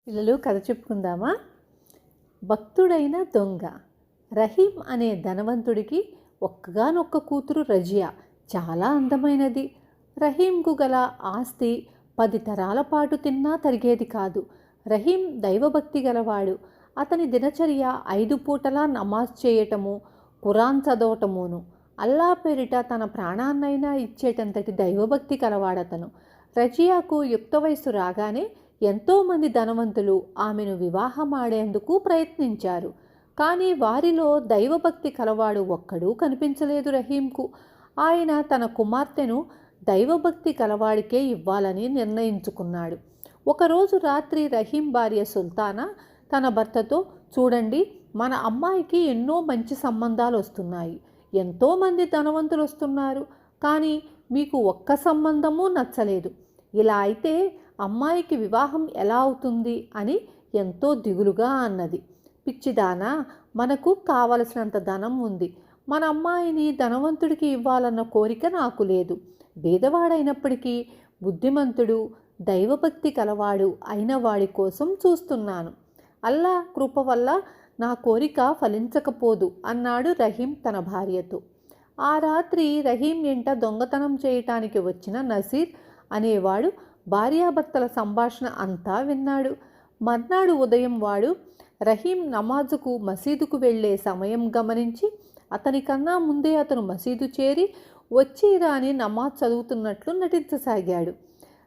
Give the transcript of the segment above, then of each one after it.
పిల్లలు కథ చెప్పుకుందామా? భక్తుడైన దొంగ. రహీం అనే ధనవంతుడికి ఒక్కగానొక్క కూతురు రజియా. చాలా అందమైనది. రహీంకు గల ఆస్తి 10 తరాల పాటు తిన్నా తరిగేది కాదు. రహీం దైవభక్తి గలవాడు. అతని దినచర్య 5 పూటలా నమాజ్ చేయటము, ఖురాన్ చదవటమును. అల్లా పేరిట తన ప్రాణాన్నైనా ఇచ్చేటంతటి దైవభక్తి కలవాడతను. రజియాకు యుక్త వయస్సు రాగానే ఎంతోమంది ధనవంతులు ఆమెను వివాహమాడేందుకు ప్రయత్నించారు. కానీ వారిలో దైవభక్తి కలవాడు ఒక్కడూ కనిపించలేదు రహీంకు. ఆయన తన కుమార్తెను దైవభక్తి కలవాడికే ఇవ్వాలని నిర్ణయించుకున్నాడు. ఒకరోజు రాత్రి రహీం భార్య సుల్తానా తన భర్తతో, చూడండి, మన అమ్మాయికి ఎన్నో మంచి సంబంధాలు వస్తున్నాయి, ఎంతోమంది ధనవంతులు వస్తున్నారు, కానీ మీకు ఒక్క సంబంధమూ నచ్చలేదు. ఇలా అయితే అమ్మాయికి వివాహం ఎలా అవుతుంది అని ఎంతో దిగులుగా అన్నది. పిచ్చిదానా, మనకు కావలసినంత ధనం ఉంది. మన అమ్మాయిని ధనవంతుడికి ఇవ్వాలన్న కోరిక నాకు లేదు. బీదవాడైనప్పటికీ బుద్ధిమంతుడు, దైవభక్తి కలవాడు అయిన వాడి కోసం చూస్తున్నాను. అల్లా కృప వల్ల నా కోరిక ఫలించకపోదు అన్నాడు రహీం తన భార్యతో. ఆ రాత్రి రహీం ఇంట దొంగతనం చేయటానికి వచ్చిన నసీర్ అనేవాడు భార్యాభర్తల సంభాషణ అంతా విన్నాడు. మర్నాడు ఉదయం వాడు రహీం నమాజుకు మసీదుకు వెళ్ళే సమయం గమనించి అతనికన్నా ముందే అతను మసీదు చేరి వచ్చి రాని నమాజ్ చదువుతున్నట్లు నటించసాగాడు.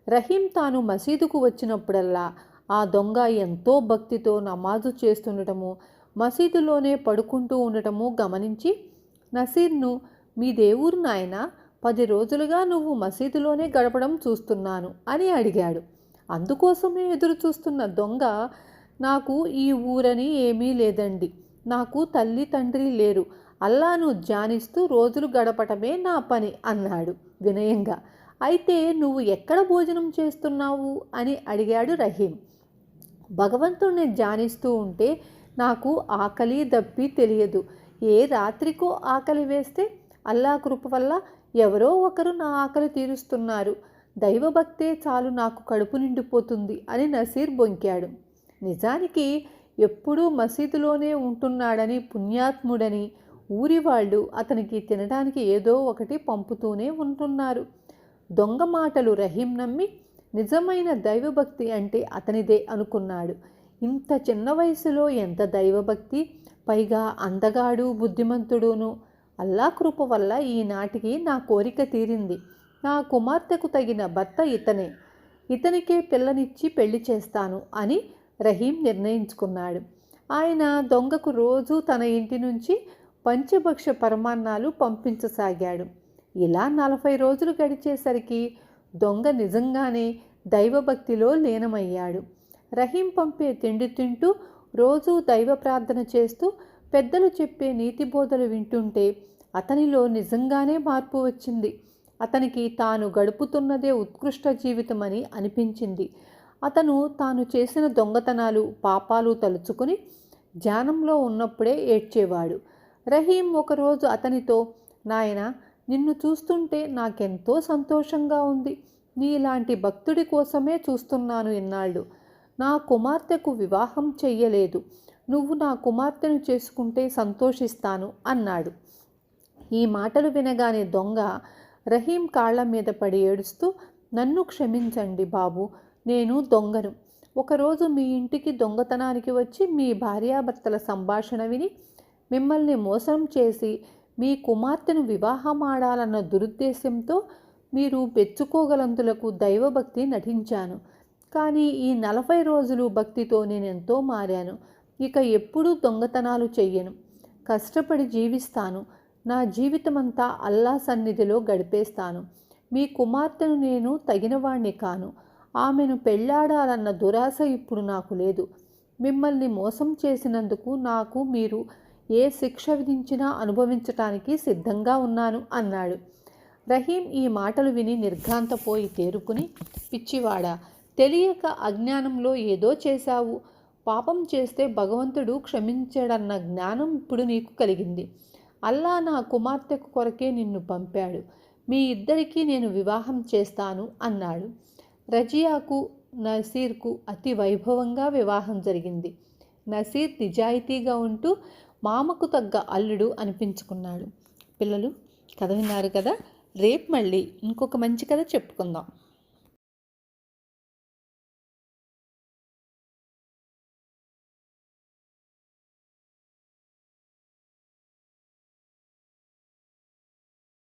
రహీం తాను మసీదుకు వచ్చినప్పుడల్లా ఆ దొంగ ఎంతో భక్తితో నమాజు చేస్తుండటము, మసీదులోనే పడుకుంటూ ఉండటము గమనించి, నసీర్ను, మీ దేవురు నాయనా, 10 రోజులుగా నువ్వు మసీదులోనే గడపడం చూస్తున్నాను అని అడిగాడు. అందుకోసమే ఎదురు చూస్తున్న దొంగ, నాకు ఈ ఊరని ఏమీ లేదండి, నాకు తల్లి తండ్రి లేరు, అల్లాను ధ్యానిస్తూ రోజులు గడపటమే నా పని అన్నాడు వినయంగా. అయితే నువ్వు ఎక్కడ భోజనం చేస్తున్నావు అని అడిగాడు రహీం. భగవంతుణ్ణి ధ్యానిస్తూ ఉంటే నాకు ఆకలి దప్పి తెలియదు. ఏ రాత్రికో ఆకలి వేస్తే అల్లా కృప వల్ల ఎవరో ఒకరు నా ఆకలి తీరుస్తున్నారు. దైవభక్తే చాలు నాకు కడుపు నిండిపోతుంది అని నసీర్ బొంకాడు. నిజానికి ఎప్పుడూ మసీదులోనే ఉంటున్నాడని, పుణ్యాత్ముడని ఊరి వాళ్ళు అతనికి తినడానికి ఏదో ఒకటి పంపుతూనే ఉంటున్నారు. దొంగ మాటలు రహీం నమ్మి నిజమైన దైవభక్తి అంటే అతనిదే అనుకున్నాడు. ఇంత చిన్న వయసులో ఎంత దైవభక్తి, పైగా అందగాడు, బుద్ధిమంతుడును. అల్లా కృప వల్ల ఈనాటికి నా కోరిక తీరింది. నా కుమార్తెకు తగిన భర్త ఇతనే, ఇతనికే పిల్లనిచ్చి పెళ్లి చేస్తాను అని రహీం నిర్ణయించుకున్నాడు. ఆయన దొంగకు రోజు తన ఇంటి నుంచి పంచభక్ష పరమాన్నాలు పంపించసాగాడు. ఇలా 40 రోజులు గడిచేసరికి దొంగ నిజంగానే దైవభక్తిలో లీనమయ్యాడు. రహీం పంపే తిండి తింటూ రోజూ దైవ ప్రార్థన చేస్తూ పెద్దలు చెప్పే నీతి బోధలు వింటుంటే అతనిలో నిజంగానే మార్పు వచ్చింది. అతనికి తాను గడుపుతున్నదే ఉత్కృష్ట జీవితమని అనిపించింది. అతను తాను చేసిన దొంగతనాలు, పాపాలు తలుచుకుని ధ్యానంలో ఉన్నప్పుడే ఏడ్చేవాడు. రహీం ఒకరోజు అతనితో, నాయనా, నిన్ను చూస్తుంటే నాకెంతో సంతోషంగా ఉంది. నీలాంటి భక్తుడి కోసమే చూస్తున్నాను ఇన్నాళ్ళు. నా కుమార్తెకు వివాహం చెయ్యలేదు. నువ్వు నా కుమార్తెను చేసుకుంటే సంతోషిస్తాను అన్నాడు. ఈ మాటలు వినగానే దొంగ రహీం కాళ్ల మీద పడి ఏడుస్తూ, నన్ను క్షమించండి బాబు, నేను దొంగను. ఒకరోజు మీ ఇంటికి దొంగతనానికి వచ్చి మీ భార్యాభర్తల సంభాషణ విని మిమ్మల్ని మోసం చేసి మీ కుమార్తెను వివాహమాడాలన్న దురుద్దేశంతో మీరు మెచ్చుకోగలంతులకు దైవభక్తి నటించాను. కానీ ఈ 40 రోజులు భక్తితో నేనెంతో మారాను. ఇక ఎప్పుడూ దొంగతనాలు చెయ్యను. కష్టపడి జీవిస్తాను. నా జీవితమంతా అల్లా సన్నిధిలో గడిపేస్తాను. మీ కుమార్తెను నేను తగినవాణ్ణి కాను. ఆమెను పెళ్ళాడాలన్న దురాశ ఇప్పుడు నాకు లేదు. మిమ్మల్ని మోసం చేసినందుకు నాకు మీరు ఏ శిక్ష విధించినా అనుభవించటానికి సిద్ధంగా ఉన్నాను అన్నాడు. రహీం ఈ మాటలు విని నిర్ఘాంతపోయి తేరుకుని, పిచ్చివాడా, తెలియక అజ్ఞానంలో ఏదో చేశావు. పాపం చేస్తే భగవంతుడు క్షమించాడన్న జ్ఞానం ఇప్పుడు నీకు కలిగింది. అల్లా నా కుమార్తెకు కొరకే నిన్ను పంపాడు. మీ ఇద్దరికీ నేను వివాహం చేస్తాను అన్నాడు. రజియాకు నసీర్కు అతి వైభవంగా వివాహం జరిగింది. నసీర్ నిజాయితీగా ఉంటూ మామకు తగ్గ అల్లుడు అనిపించుకున్నాడు. పిల్లలు, కథ విన్నారు కదా. రేపు మళ్ళీ ఇంకొక మంచి కథ చెప్పుకుందాం.